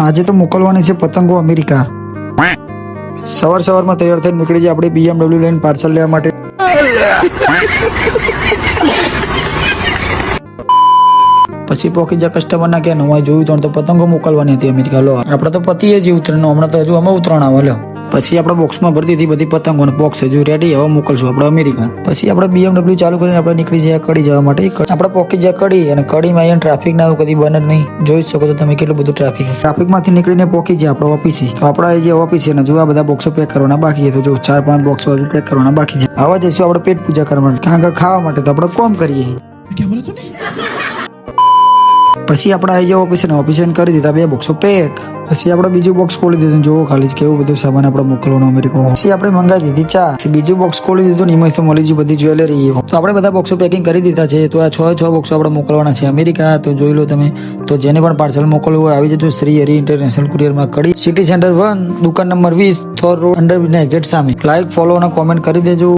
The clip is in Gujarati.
આજે તો મોકલવાની છે પતંગો અમેરિકા. સવારમાં તૈયાર થઈને નીકળી જાય આપણે BMW લઈને પાર્સલ લેવા માટે. પછી પોકી જા કસ્ટમર ના કે નવા જોયું તો પતંગો મોકલવાની હતી અમેરિકા. લો આપડે તો પતિએ જ ઉતરણ, હમણાં તો હજુ અમે ઉતરણ આવે. લો પછી આપણે બોક્સમાં ભરી દીધી બધી પતંગો, બોક્સ હજુ રેડી, હવે મોકલશું આપણે અમેરિકા. પછી આપણે BMW ચાલુ કરીને આપણે નીકળી જાય કડી જવા માટે. આપણે પોકી જાય કડી, અને કડીમાં અહીંયા ટ્રાફિક ના કદી બને જ નહીં. જોઈ શકો છો તમે કેટલું બધું ટ્રાફિકમાંથી નીકળીને પોકી જાય આપણે ઓફિસે. તો આપણે જે ઓફિસ છે ને જો આ બધા બોક્સો પેક કરવાના બાકી છે. તો જો 4-5 બોક્સો હજુ પેક કરવાના બાકી છે. આવા જઈશું આપણે પેટ પૂજા કરવા માટે, કારણ કે ખાવા માટે તો આપણે કોમ કરીએ. પછી આપણે આવી જાવ ઓફિસે, ઓફિસે કરી દીધા 2 બોક્સો પેક. પછી આપણે બીજું બોક્સ ખોલી દીધું. જોવો ખાલી કેવું બધું સામાન આપણે મોકલવાનું અમેરિકા. પછી આપણે મંગાવી દીધી ચા. બીજું બોક્સ ખોલી દીધું, એમાં તો મળી ગઈ બધી જ્વેલરી. તો આપણે બધા બોક્સો પેકિંગ કરી દીધા છે. તો આ 6 બોક્સો આપણે મોકલવાના છે અમેરિકા. તો જોઈ લો તમે. તો જેને પણ પાર્સલ મોકલવું હોય આવી જજો શ્રી હરિ ઇન્ટરનેશનલ કુરિયરમાં, કડી સિટી સેન્ટર 1, દુકાન નંબર 20, થોર રોડ, અંડરબ્રિજના એક્ઝેક્ટ સામે. લાઈક, ફોલો અને કોમેન્ટ કરી દેજો.